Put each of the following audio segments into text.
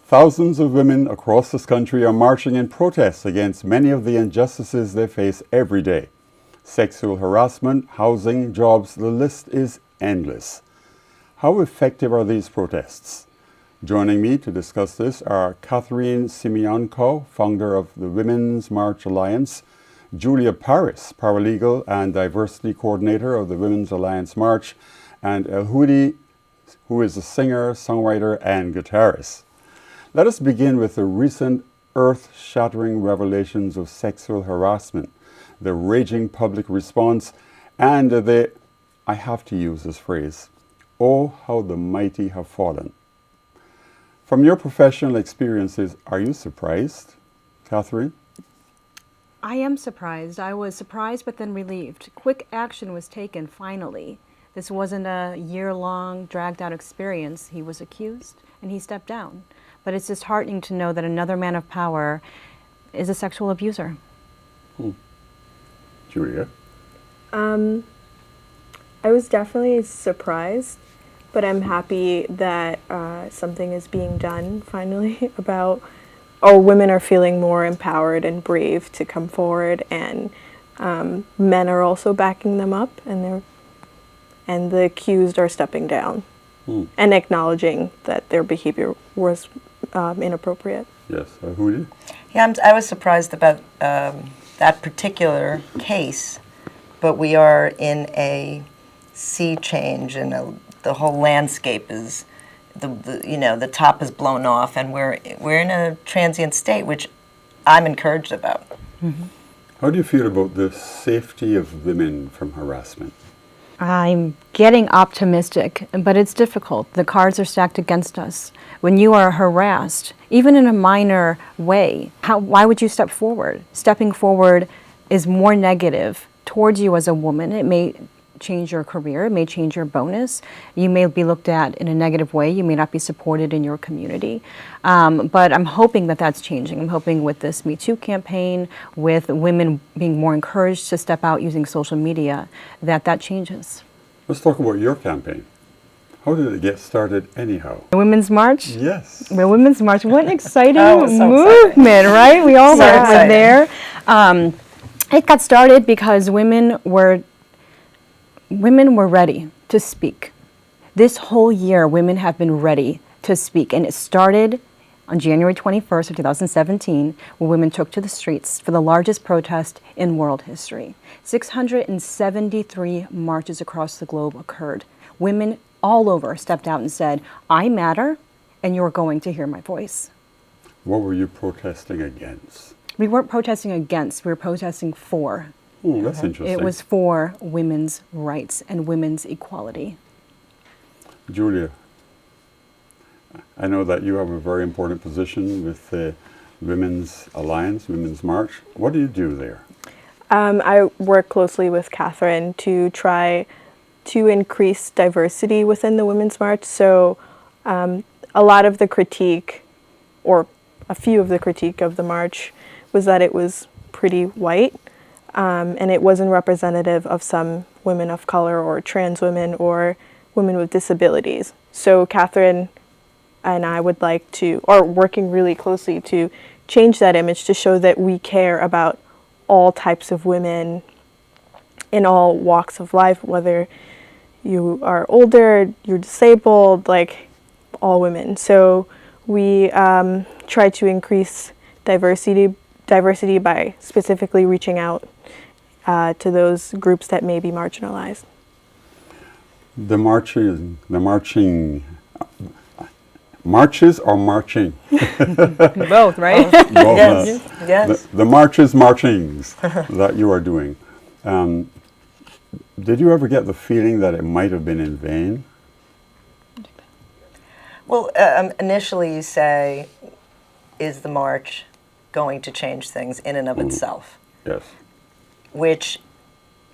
Thousands of women across this country are marching in protest against many of the injustices they face every day. Sexual harassment, housing, jobs, the list is endless. How effective are these protests? Joining me to discuss this are Katherine Siemionko, founder of the Women's March Alliance, Julia Parris, Paralegal and Diversity Coordinator of the Women's Alliance March, and Eljuri, who is a singer, songwriter, and guitarist. Let us begin with the recent earth-shattering revelations of sexual harassment, the raging public response, and I have to use this phrase, oh, how the mighty have fallen. From your professional experiences, are you surprised, Katherine? I am surprised. I was surprised but then relieved. Quick action was taken, finally. This wasn't a year-long, dragged-out experience. He was accused, and he stepped down. But it's disheartening to know that another man of power is a sexual abuser. Julia? I was definitely surprised, but I'm happy that something is being done finally about, or women are feeling more empowered and brave to come forward, and men are also backing them up, and the accused are stepping down and acknowledging that their behavior was inappropriate. Yes, who did? Yeah, I was surprised about that particular case, but we are in a sea change, and the whole landscape is, the top is blown off, and we're in a transient state, which I'm encouraged about. Mm-hmm. How do you feel about the safety of women from harassment? I'm getting optimistic, but it's difficult. The cards are stacked against us. When you are harassed, even in a minor way, why would you step forward? Stepping forward is more negative towards you as a woman. It may change your career, it may change your bonus. You may be looked at in a negative way. You may not be supported in your community. But I'm hoping that that's changing. I'm hoping with this Me Too campaign, with women being more encouraged to step out using social media, that changes. Let's talk about your campaign. How did it get started anyhow? The Women's March? Yes. The Women's March, what an exciting so movement, exciting. right? We all So were exciting. there. It got started because women were ready to speak. This whole year, women have been ready to speak, and it started on January 21st of 2017, when women took to the streets for the largest protest in world history. 673 marches across the globe occurred. Women all over stepped out and said, I matter, and you're going to hear my voice. What were you protesting against? We weren't protesting against, we were protesting for. Oh, that's interesting. It was for women's rights and women's equality. Julia, I know that you have a very important position with the Women's Alliance, Women's March. What do you do there? I work closely with Katherine to try to increase diversity within the Women's March. So a lot of the critique, or a few of the critique of the march, was that it was pretty white. And it wasn't representative of some women of color or trans women or women with disabilities. So Katherine and I would like to, or working really closely to change that image to show that we care about all types of women in all walks of life, whether you are older, you're disabled, like all women. So we try to increase diversity by specifically reaching out to those groups that may be marginalized. The marches or marching? Both, right? Both, Yes. Yes. The marches, marchings that you are doing. Did you ever get the feeling that it might have been in vain? Well, initially you say, is the march going to change things in and of itself? Yes. Which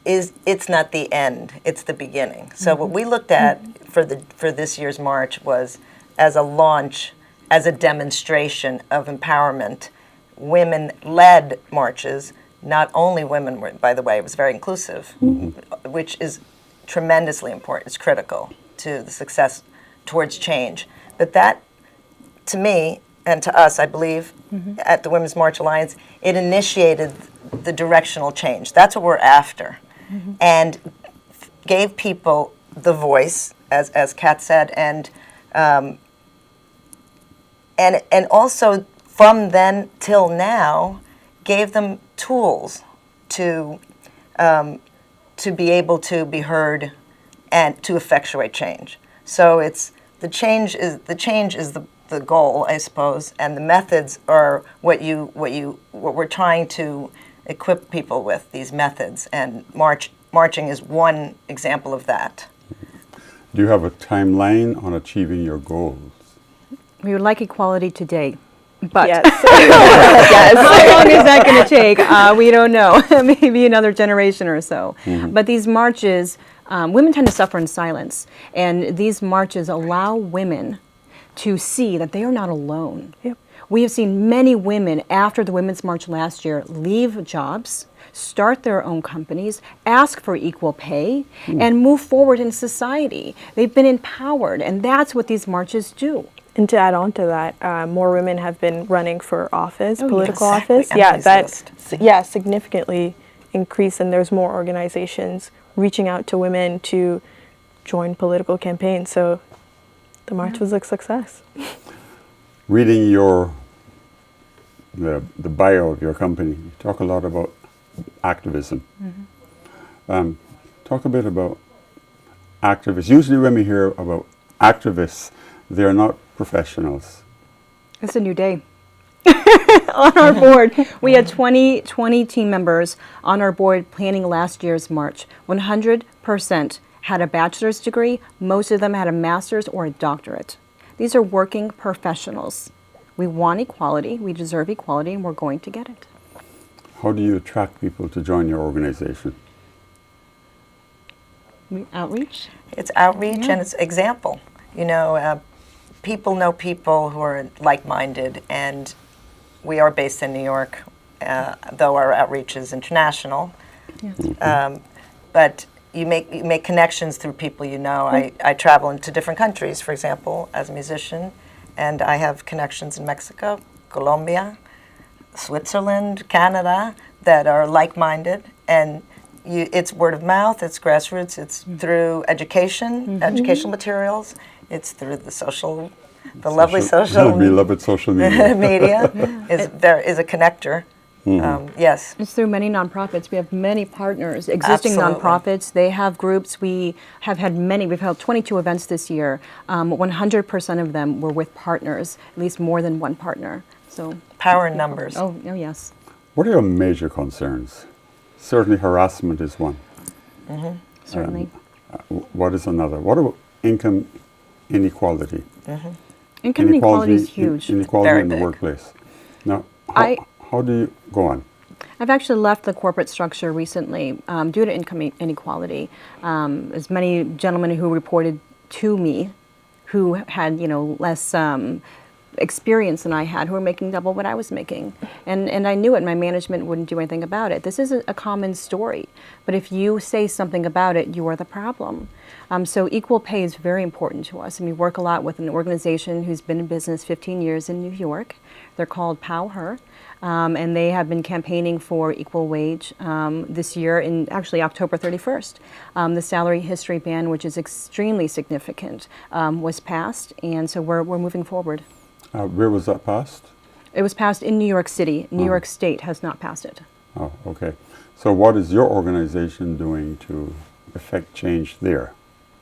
it's not the end, it's the beginning. So what we looked at for this year's march was as a launch, as a demonstration of empowerment. Women-led marches, not only women were, by the way, it was very inclusive, which is tremendously important, it's critical to the success towards change. But that, to me, and to us, I believe, at the Women's March Alliance, it initiated the directional change. That's what we're after. And gave people the voice, as Kat said, and also from then till now, gave them tools to be able to be heard and to effectuate change. So it's the change is the goal, I suppose, and the methods are what we're trying to equip people with, these methods, and marching is one example of that. Do you have a timeline on achieving your goals? We would like equality today, but Yes. how long is that going to take? We don't know. Maybe another generation or so. But these marches, women tend to suffer in silence, and these marches allow women to see that they are not alone. Yep. We have seen many women after the Women's March last year leave jobs, start their own companies, ask for equal pay, and move forward in society. They've been empowered, and that's what these marches do. And to add on to that, more women have been running for office, political exactly. office. And Yeah, these that significantly increased, and there's more organizations reaching out to women to join political campaigns. So the march was a success. Reading the bio of your company, you talk a lot about activism. Talk a bit about activists. Usually when we hear about activists, they're not professionals. It's a new day. On our board, we had 20 team members on our board planning last year's march. 100% had a bachelor's degree. Most of them had a master's or a doctorate. These are working professionals. We want equality, we deserve equality, and we're going to get it. How do you attract people to join your organization? Outreach? It's outreach and it's example. You know, people know people who are like-minded, and we are based in New York, though our outreach is international. Yes. But you make connections through people you know. I travel into different countries, for example, as a musician, and I have connections in Mexico, Colombia, Switzerland, Canada, that are like-minded, and it's word of mouth, it's grassroots, it's through education, educational materials, it's through the lovely social beloved social media. media is a connector. Yes. It's through many nonprofits. We have many partners, existing Absolutely. nonprofits. They have groups. We have had many. We've held 22 events this year. 100% of them were with partners, at least more than one partner. So Power in numbers. Oh yes. What are your major concerns? Certainly harassment is one. Certainly. What is another? What about income inequality? Income inequality is huge. Inequality Very in the big. workplace. Now, I- how do you go on? I've actually left the corporate structure recently due to income inequality. As many gentlemen who reported to me, who had less experience than I had, who were making double what I was making, and I knew it. My management wouldn't do anything about it. This is a common story, but if you say something about it, you are the problem. So equal pay is very important to us, and we work a lot with an organization who's been in business 15 years in New York. They're called POW-HER. And they have been campaigning for equal wage this year, in actually October 31st. The salary history ban, which is extremely significant, was passed, and so we're moving forward. Where was that passed? It was passed in New York City. New York State has not passed it. Oh, okay. So what is your organization doing to effect change there?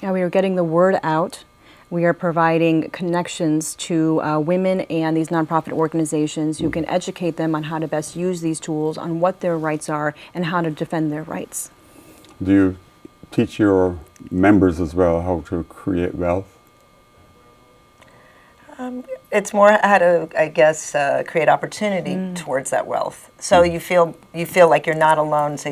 We are getting the word out. We are providing connections to women and these nonprofit organizations who can educate them on how to best use these tools, on what their rights are, and how to defend their rights. Do you teach your members as well how to create wealth? It's more how to, I guess, create opportunity towards that wealth. So you feel like you're not alone. So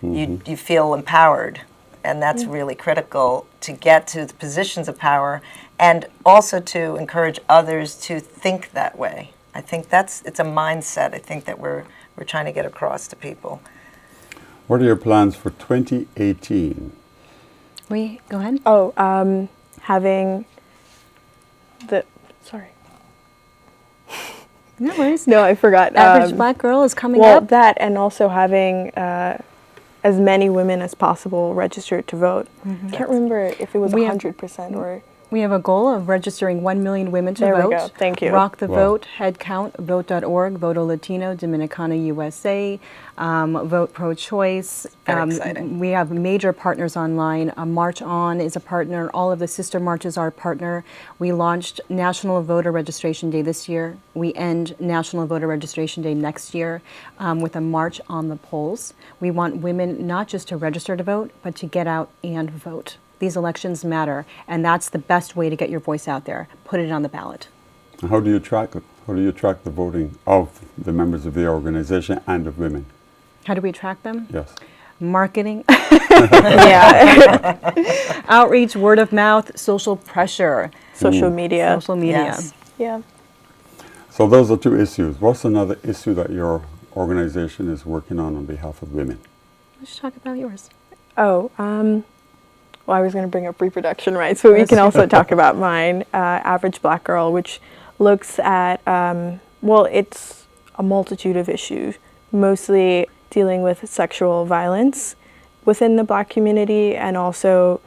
you feel empowered, and that's really critical to get to the positions of power, and also to encourage others to think that way. I think it's a mindset. I think that we're trying to get across to people. What are your plans for 2018? Go ahead. Having the No worries. No, I forgot. Average Black girl is coming Well, up. that and also having as many women as possible registered to vote. Can't remember if it was We have- 100% or... We have a goal of registering 1 million women to There vote. we go. Thank you. Rock the Wow. Vote, Head Count, Vote.org, Voto Latino, Dominicana USA, Vote Pro-Choice. Very exciting. We have major partners online. March On is a partner. All of the sister marches are a partner. We launched National Voter Registration Day this year. We end National Voter Registration Day next year with a march on the polls. We want women not just to register to vote, but to get out and vote. These elections matter, and that's the best way to get your voice out there. Put it on the ballot. How do you track it? How do you track the voting of the members of the organization and of women? How do we attract them? Yes. Marketing, yeah. outreach, word of mouth, social pressure, Social media. social media. Yes. Yeah. So those are two issues. What's another issue that your organization is working on behalf of women? Let's talk about yours. Oh, well, I was going to bring up reproduction rights, but we can also talk about mine, Average Black Girl, which looks at, well, it's a multitude of issues, mostly dealing with sexual violence within the Black community, and also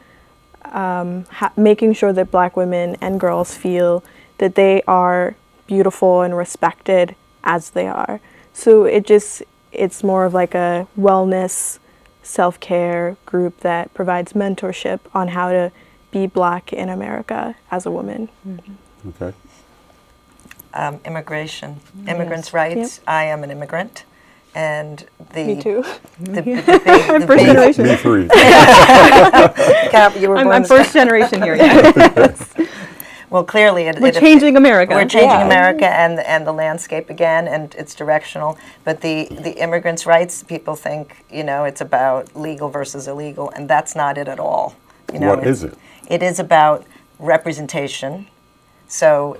making sure that Black women and girls feel that they are beautiful and respected as they are. So it's more of like a wellness, self-care group that provides mentorship on how to be Black in America as a woman. Okay. Immigration, immigrants' rights. Yep. I am an immigrant, and the Me too. the First generation. Me three. Cap, you were born I'm this- first generation here. Yeah. Well, clearly We're changing America. We're changing Yeah. America and the landscape again, and it's directional. But the immigrants' rights, people think, it's about legal versus illegal, and that's not it at all. What is it? It is about representation. So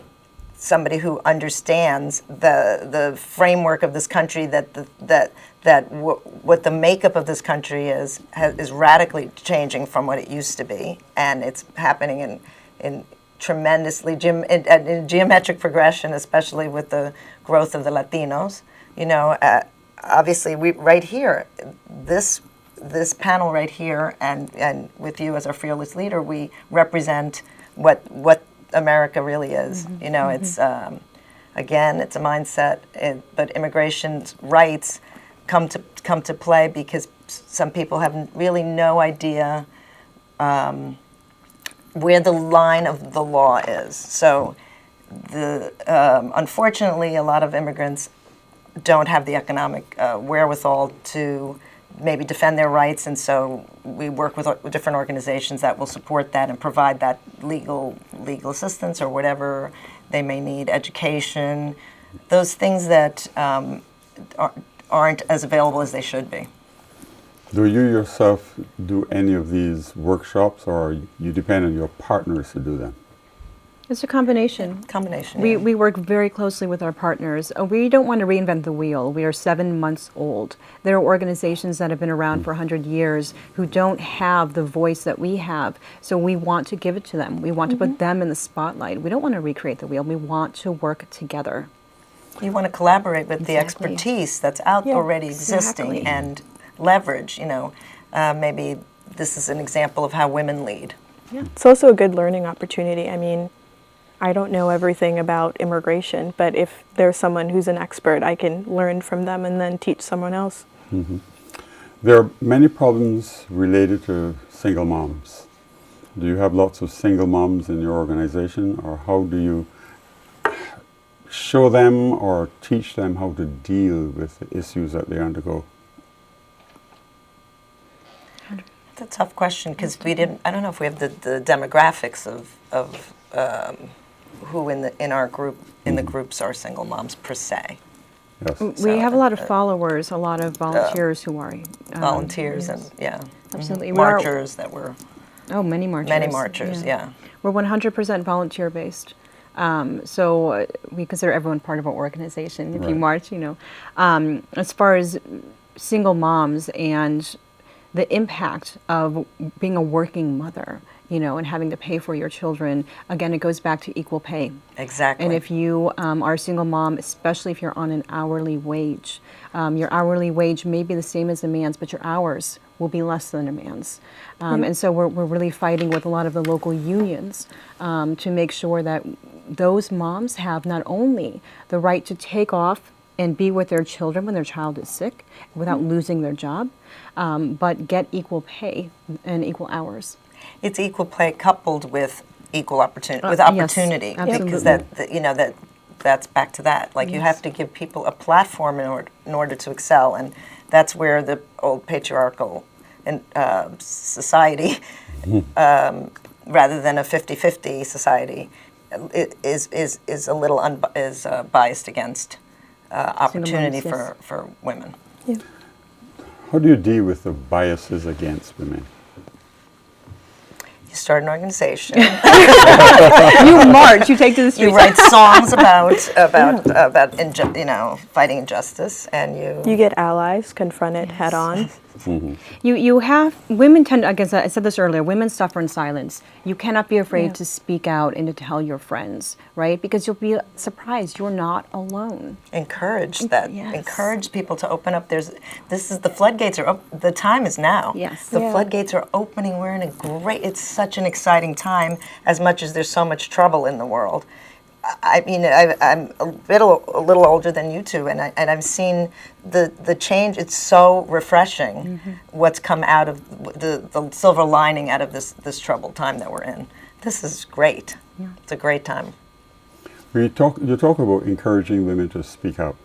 somebody who understands the framework of this country, what the makeup of this country is radically changing from what it used to be, and it's happening in tremendously in geometric progression, especially with the growth of the Latinos. Obviously, we right here, this panel right here, and with you as our fearless leader, we represent what America really is. It's again, it's a mindset, but immigration's rights come to play because some people have really no idea where the line of the law is. So, unfortunately, a lot of immigrants don't have the economic wherewithal to maybe defend their rights, and so we work with different organizations that will support that and provide that legal assistance or whatever they may need, education, those things that aren't as available as they should be. Do you yourself do any of these workshops, or you depend on your partners to do them? It's a combination. Combination. We work very closely with our partners. We don't want to reinvent the wheel. We are 7 months old. There are organizations that have been around for 100 years who don't have the voice that we have. So we want to give it to them. We want to put them in the spotlight. We don't want to recreate the wheel. We want to work together. You want to collaborate with the Exactly. expertise that's out already existing exactly. and leverage. Maybe this is an example of how women lead. It's also a good learning opportunity. I mean, I don't know everything about immigration, but if there's someone who's an expert, I can learn from them and then teach someone else. There are many problems related to single moms. Do you have lots of single moms in your organization, or how do you show them or teach them how to deal with the issues that they undergo? It's a tough question because I don't know if we have the demographics of who in our group, in the groups are single moms per se. Yes. We have a lot of followers, a lot of volunteers who are Volunteers yes. and Absolutely. We are- marchers that were many marchers. many marchers. Yeah. We're 100% volunteer based. So we consider everyone part of our organization. If you Right. march, as far as single moms and the impact of being a working mother, and having to pay for your children. Again, it goes back to equal pay. Exactly. And if you are a single mom, especially if you're on an hourly wage, your hourly wage may be the same as a man's, but your hours will be less than a man's. And so we're really fighting with a lot of the local unions to make sure that those moms have not only the right to take off and be with their children when their child is sick without losing their job, but get equal pay and equal hours. It's equal pay coupled with equal opportunity, with Yes, opportunity, absolutely. because that's back to that. Like you have to give people a platform in order to excel, and that's where the old patriarchal society, rather than a 50-50 society, is a little biased against opportunity moms, yes. for women. Yeah. How do you deal with the biases against women? You start an organization. You march, you take to the streets. You write songs about fighting injustice, and You get allies, confront it head on. You have, women tend, I guess I said this earlier, women suffer in silence. You cannot be afraid to speak out and to tell your friends, right? Because you'll be surprised you're not alone. encourage that. Yes. Encourage people to open up. The floodgates are open. The time is now. Yes. The Yeah. floodgates are opening. We're in it's such an exciting time, as much as there's so much trouble in the world. I mean, I'm a little older than you two, and I've seen the change. It's so refreshing what's come out of the silver lining out of this troubled time that we're in. This is great. Yeah. It's a great time. You talk about encouraging women to speak out.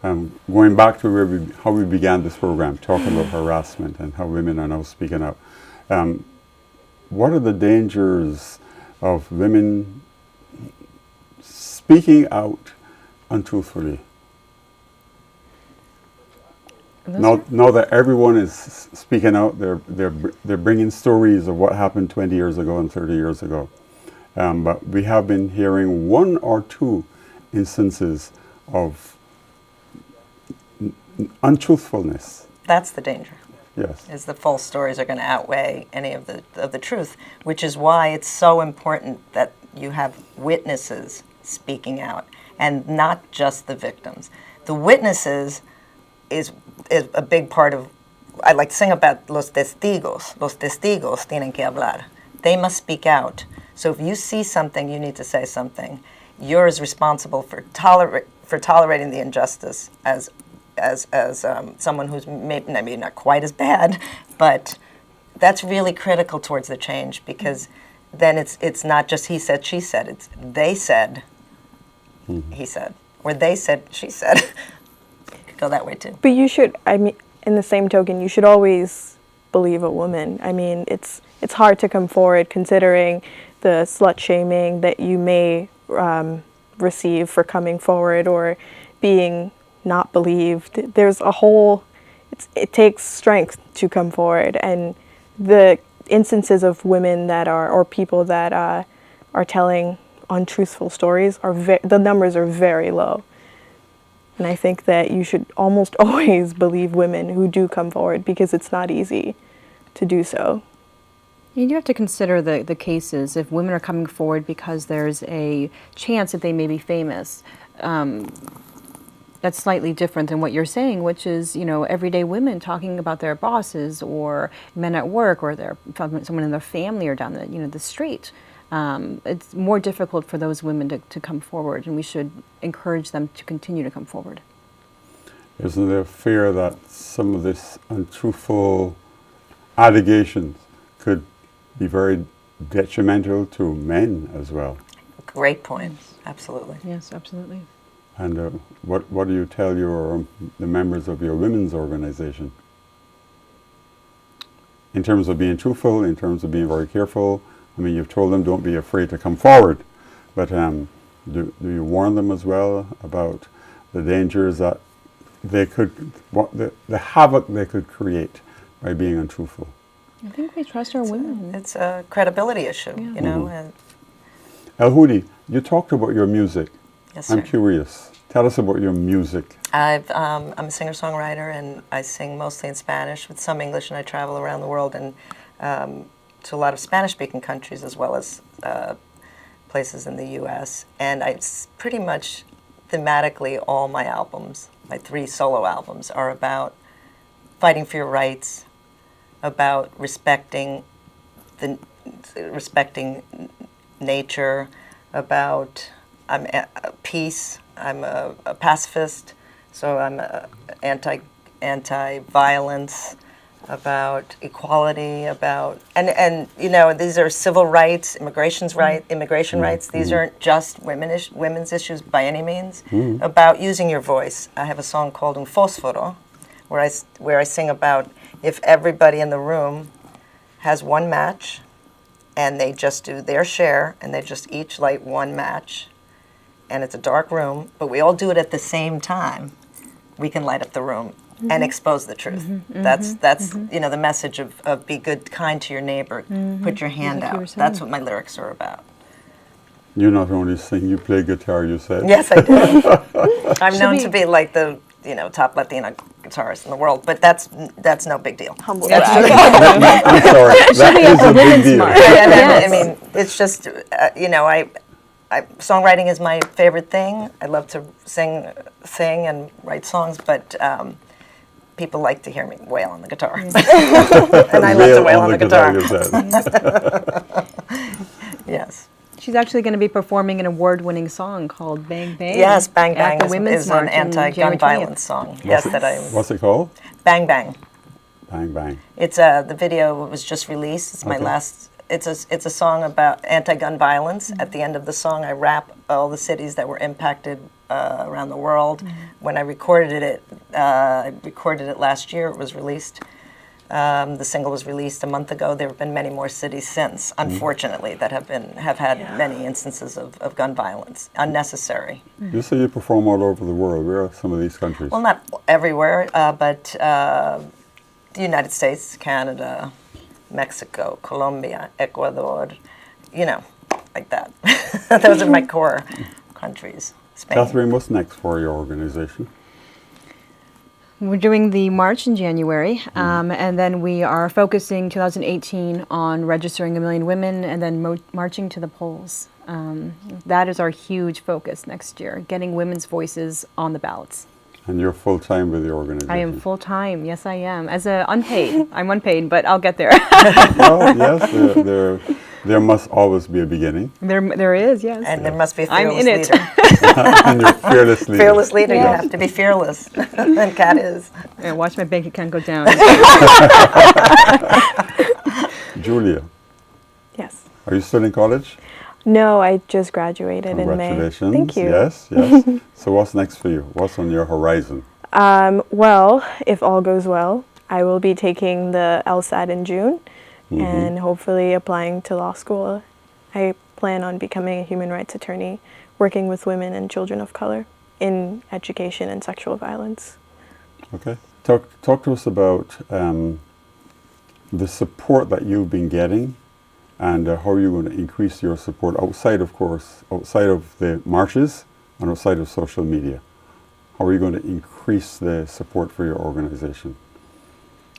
Going back to how we began this program, talking about harassment and how women are now speaking out. What are the dangers of women speaking out untruthfully? Now that everyone is speaking out, they're bringing stories of what happened 20 years ago and 30 years ago. But we have been hearing one or two instances of untruthfulness. That's the danger. Yes. Is the false stories are going to outweigh any of the truth, which is why it's so important that you have witnesses speaking out, and not just the victims. The witnesses is a big part of. I like to sing about los testigos. Los testigos tienen que hablar. They must speak out. So if you see something, you need to say something. You're as responsible for tolerating the injustice as someone who's maybe not quite as bad, but that's really critical towards the change, because then it's not just he said, she said. It's they said, he said, or they said, she said. It could go that way too. But you should, I mean, in the same token, you should always believe a woman. I mean, it's hard to come forward considering the slut shaming that you may receive for coming forward or being not believed. There's a whole, it takes strength to come forward, and the instances of women that are, or people that are telling untruthful stories the numbers are very low. And I think that you should almost always believe women who do come forward, because it's not easy to do so. You do have to consider the cases. If women are coming forward because there's a chance that they may be famous, that's slightly different than what you're saying, which is, everyday women talking about their bosses or men at work or someone in their family or down the street. It's more difficult for those women to come forward, and we should encourage them to continue to come forward. Isn't there fear that some of this untruthful allegations could be very detrimental to men as well? Great point. Absolutely. Yes, absolutely. And what do you tell the members of your women's organization? In terms of being truthful, in terms of being very careful. I mean, you've told them don't be afraid to come forward, but do you warn them as well about the dangers that they could, the havoc they could create by being untruthful? I think we trust our women. It's a credibility issue, you know. And Eljuri, you talked about your music. yes, sir. I'm curious. Tell us about your music. I'm a singer-songwriter, and I sing mostly in Spanish with some English, and I travel around the world. And to a lot of Spanish-speaking countries as well as places in the U.S. And pretty much thematically all my albums, my 3 solo albums, are about fighting for your rights, about respecting nature, about peace. I'm a pacifist, so I'm anti-violence, about equality, about and you know, these are civil rights, immigration rights. These aren't just women's issues by any means. About using your voice. I have a song called Un Fósforo, where I sing about if everybody in the room has one match, and they just do their share, and they just each light one match, and it's a dark room, but we all do it at the same time, we can light up the room and expose the truth. That's you know, the message of be good, kind to your neighbor, put your hand Like you were out. saying. That's what my lyrics are about. You not only sing, you play guitar, you said. Yes, I do. I'm known to be like the, you know, top Latina guitarist in the world, but that's no big deal. Humble That's brag. I'm sorry, that be at is the a big Women's deal. March. I mean, it's just, you know, songwriting is my favorite thing. I love to sing and write songs, but people like to hear me wail on the guitar. and I love to wail on the guitar. you said. Yes. She's actually going to be performing an award-winning song called Bang Bang. Yes, Bang at Bang the Women's is an March on anti-gun January 20th. violence song. Yes, What's it called? Bang Bang. Bang Bang. It's the video was just released. It's my Okay. last. It's a song about anti-gun violence. At the end of the song, I rap all the cities that were impacted around the world. When I recorded it last year. It was released. The single was released a month ago. There have been many more cities since, unfortunately, that have had many instances of gun violence, unnecessary. You say you perform all over the world. Where are some of these countries? Well, not everywhere, but the United States, Canada, Mexico, Colombia, Ecuador, you know, like that. Those are my core countries. Spain. Katherine, what's next for your organization? We're doing the march in January, and then we are focusing 2018 on registering 1 million women and then marching to the polls. That is our huge focus next year, getting women's voices on the ballots. And you're full-time with the organization? I am full-time, yes I am. As a unpaid, I'm unpaid, but I'll get there. Well, yes, there must always be a beginning. There is, yes. And there must be a I'm fearless in it. leader. And you're fearless leader. Fearless leader, you have to be fearless. And Kat is. Yeah, watch my bank account go down. Julia, Yes. are you still in college? No, I just graduated in May. Congratulations. Thank you. Yes, yes. So what's next for you? What's on your horizon? Well, if all goes well, I will be taking the LSAT in June and hopefully applying to law school. I plan on becoming a human rights attorney, working with women and children of color in education and sexual violence. Okay. Talk to us about the support that you've been getting and how you're going to increase your support outside of the marches and outside of social media. How are you going to increase the support for your organization?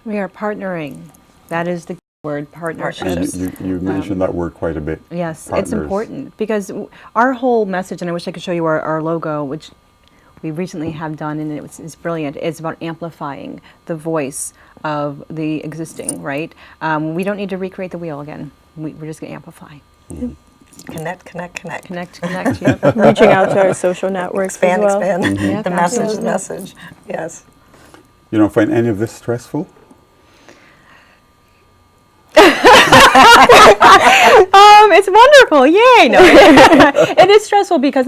We are partnering. That is the word, partnerships. And you mentioned that word quite a bit. Yes, Partners. it's important because our whole message, and I wish I could show you our logo, which we recently have done, and it's brilliant. It's about amplifying the voice of the existing, right? We don't need to recreate the wheel again. We're just going to amplify. Connect. Connect, yep. Reaching out to our social networks Expand, as well. expand. Yep, The message, the absolutely. message. Yes. You don't find any of this stressful? It's wonderful, yay! No, it is stressful because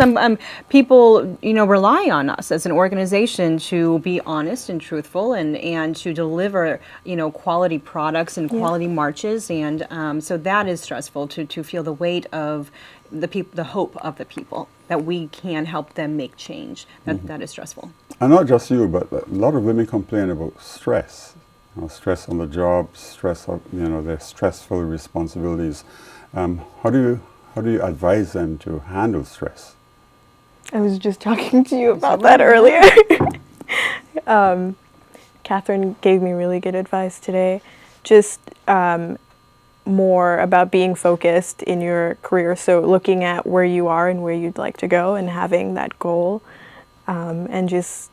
people, rely on us as an organization to be honest and truthful and to deliver, quality products and quality marches, and so that is stressful to feel the weight of the hope of the people that we can help them make change. That is stressful. And not just you, but a lot of women complain about stress. Stress on the job, stress of their stressful responsibilities. How do you advise them to handle stress? I was just talking to you about that earlier. Katherine gave me really good advice today. Just more about being focused in your career. So looking at where you are and where you'd like to go and having that goal, and just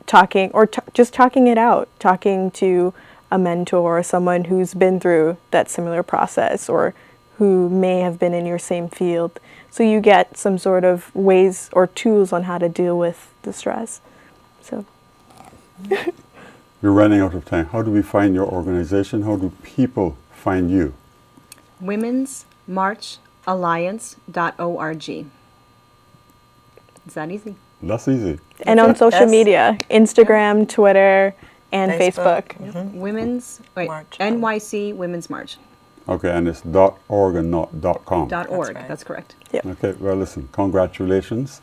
talking or just talking it out, talking to a mentor or someone who's been through that similar process or who may have been in your same field. So you get some sort of ways or tools on how to deal with the stress. So. We're running out of time. How do we find your organization? How do people find you? womensmarchalliance.org. Is that easy? That's easy. And on social media, Instagram, Twitter, and Facebook. Women's March. NYC Women's March. Okay, and it's .org and not .com. .org. right. That's correct. Yep. Okay, well, listen, congratulations.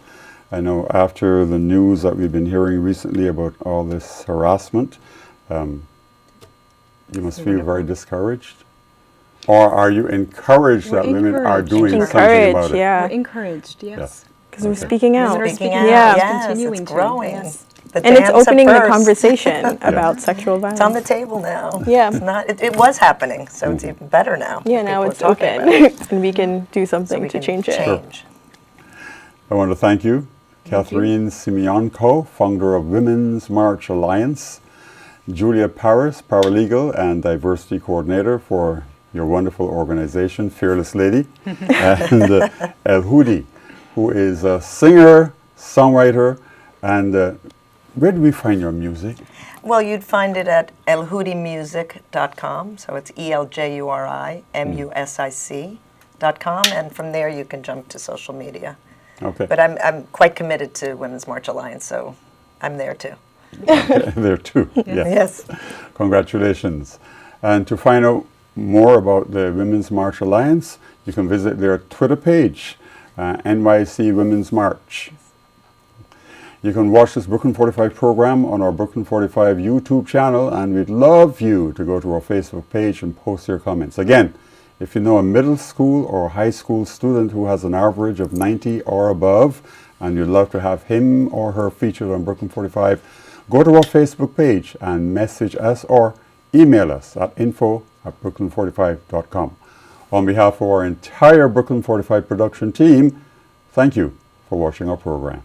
I know after the news that we've been hearing recently about all this harassment, you must feel very discouraged. Or are you encouraged We're that women are encouraged. doing something Encouraged, about it? yeah. We're encouraged, yes. Because we're Okay. speaking out. We're Speaking speaking out, out. Yeah. yes, Continuing it's to, growing. yes. The And it's dams have opening the burst. conversation about sexual violence. It's on the table now. Yeah. It's not. It was happening, so it's even better now. Yeah, now People it's are talking open. about it. And we can do So something we to can change it. change. I want to thank you, Katherine Siemionko, founder of Women's March Alliance, Julia Parris, Paralegal and Diversity Coordinator for your wonderful organization, Fearless Lady, and Eljuri, who is a singer, songwriter, and where do we find your music? Well, you'd find it at eljurimusic.com. So it's ELJURIMUSIC.com, and from there you can jump to social media. Okay, But I'm quite committed to Women's March Alliance, so I'm there too. there too. Yes. Yes. Congratulations. And to find out more about the Women's March Alliance, you can visit their Twitter page, NYC Women's March. You can watch this Brooklyn 45 program on our Brooklyn 45 YouTube channel, and we'd love you to go to our Facebook page and post your comments. Again, if you know a middle school or high school student who has an average of 90 or above, and you'd love to have him or her featured on Brooklyn 45, go to our Facebook page and message us or email us at info@brooklyn45.com. On behalf of our entire Brooklyn 45 production team, thank you for watching our program.